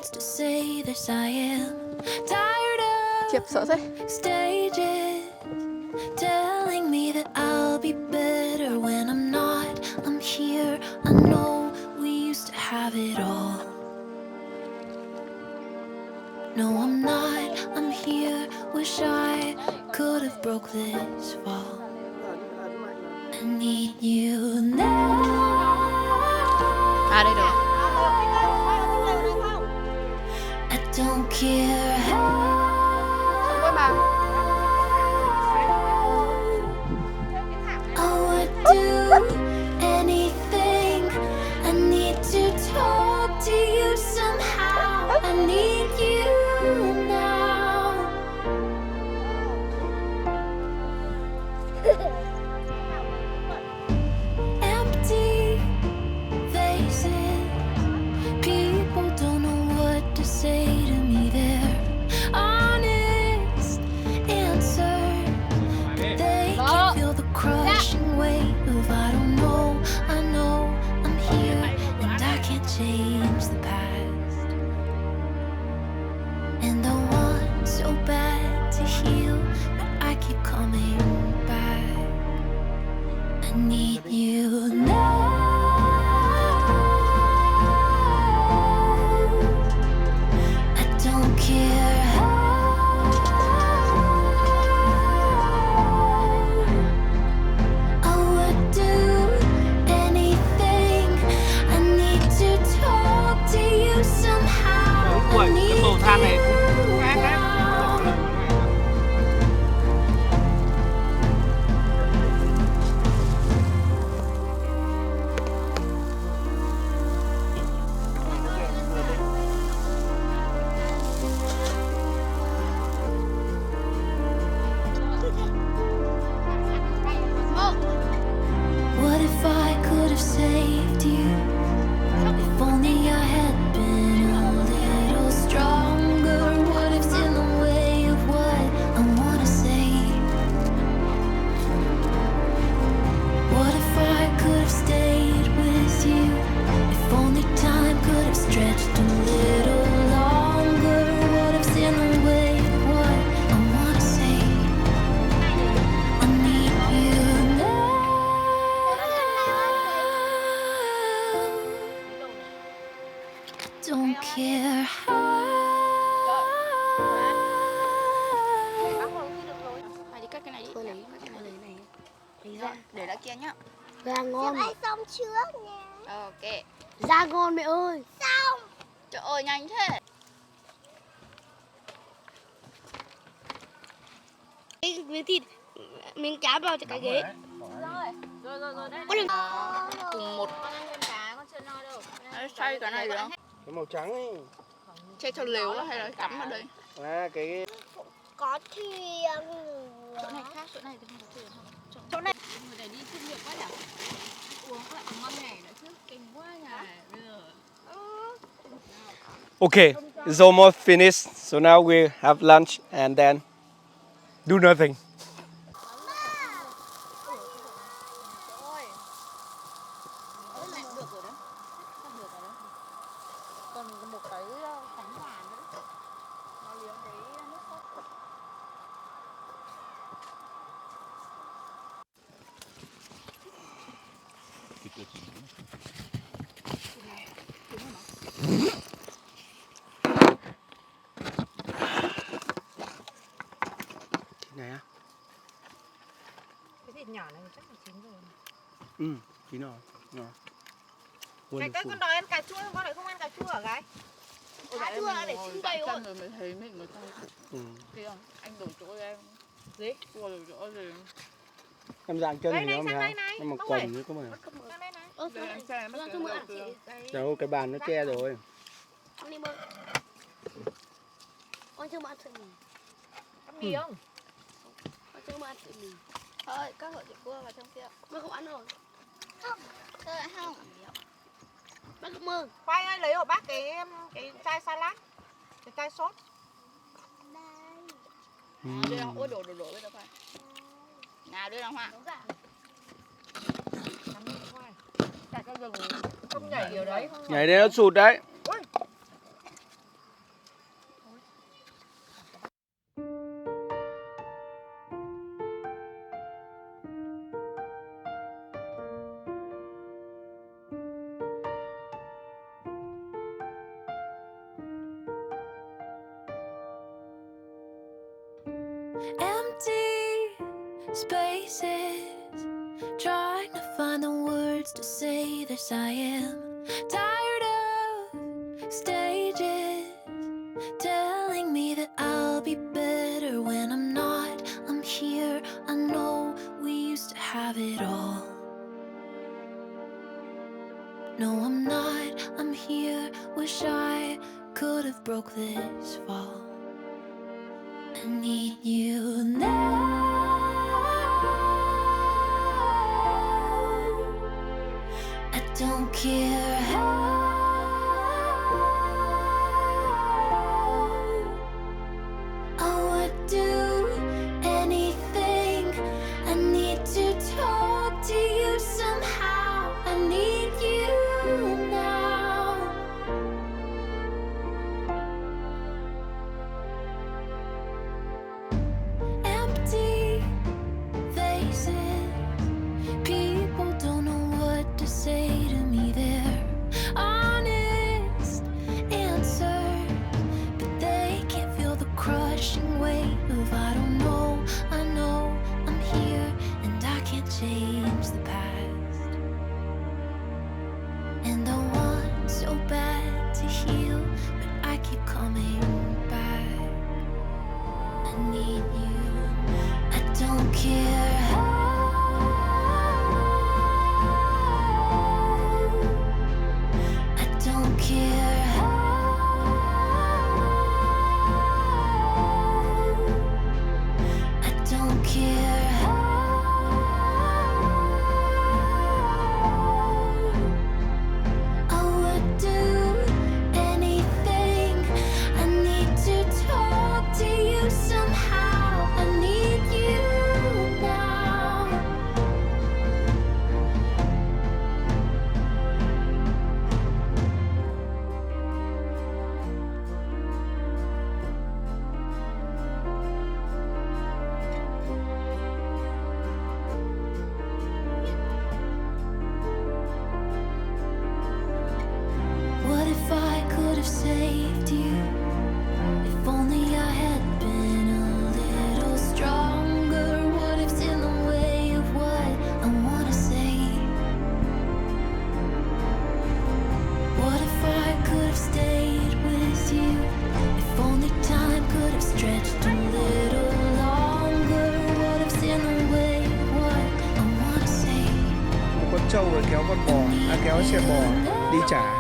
words to say this. I am tired Chiếp sợ thế. of stages telling me that I'll be better when I'm not. I'm here, I know we used to have it all. No, I'm not, I'm here. Wish I could have broke this fall. I need you now. À đây rồi. I don't care how. I would do anything. I need to talk to you somehow. I need you now. Empty faces. People don't know what to say to me. They're honest answers, but they can't feel the crushing weight of I don't know. I know I'm here and I can't change the past. And I want so bad to heal, but I keep coming back. I need you now. I don't care how. I would do anything. I need to talk to you somehow. I need you now. What if I could have saved you? If only I had been a little stronger. What if's in the way of what I wanna say? What if I could have stayed with you? If only time could have stretched a little longer. What if's in the way of what I wanna say? I need you now. Don't care how. Mày đi cắt cái này đi. Thôi lấy cái này này. Lấy ra. Để ra kia nhá. Da ngon. Anh xong trước nha. Ok. Da ngon mẹ ơi. Xong. Trời ơi nhanh thế. Cái miếng thịt, miếng cá vào cho cái ghế. Rồi đây. Con đừng. Cùng một. Đấy, xay cái này được không? Cái màu trắng ấy. Xay theo lều đó hay là cắm vào đây? À cái Có thuyền. Chỗ này khác, chỗ này thì không có thuyền không? Chỗ này. Người này đi chuyên nghiệp quá nhỉ? Uống có ấm ngon này nữa chứ, kinh quá nhỉ? Bây giờ. Okay, it's almost finished. So now we have lunch and then do nothing. Còn một cái bánh hòa nữa. Nó liếm cái nước sốt. Này á. Cái thịt nhỏ này chắc là chín rồi. Chín rồi. Cái con đòi ăn cà chua, con lại không ăn cà chua hả gái? Cà chua là để trưng bày rồi. Mới thấy mình người ta. Kia anh đổ chỗ em. Gì? Chua đổ chỗ gì? Em dạng chân Đây thì này, nó sang mà đây này. em mặc Bông quần ơi. nữa có mà. Đây này. Đây anh xem mất cái mỡ kia. Trời ơi cái bàn nó che rồi. Con đi bơi. Con chưa mà ăn sợi mì. Ăn mì không? Con chưa mà ăn sợi mì. Thôi, các hộ chị cua vào trong kia. Con không ăn rồi. Không. Tôi lại không. Bác cảm ơn. Khoai ơi, lấy hộ bác cái chai salad. Cái chai sốt. Đưa ra, ôi đổ bây giờ phải. Nào đưa ra hoa. Chả cho rừng không nhảy kiểu đấy. Nhảy đây nó sụt đấy. empty spaces, trying to find the words to say this. I am tired of stages telling me that I'll be better when I'm not. I'm here, I know we used to have it all. No, I'm not, I'm here, wish I could have broke this fall. I need you now. I don't care how. I would do anything. I need to talk to you somehow. I need you now. Empty faces, people don't know what to say to me. They're honest answers, but they can't feel the crushing weight of I don't know. I know I'm here and I can't change the past. And I want so bad to heal, but I keep coming back. I need you. I don't care how. I don't care how. I don't care how. I would do anything. I need to talk to you somehow. I need you now. What if I could have saved you? If only I had been a little stronger. What if's in the way of what I wanna say? What if I could have stayed with you? If only time could have stretched a little longer. What if's in the way of what I wanna say? Một con trâu rồi kéo con bò, kéo xe bò đi trả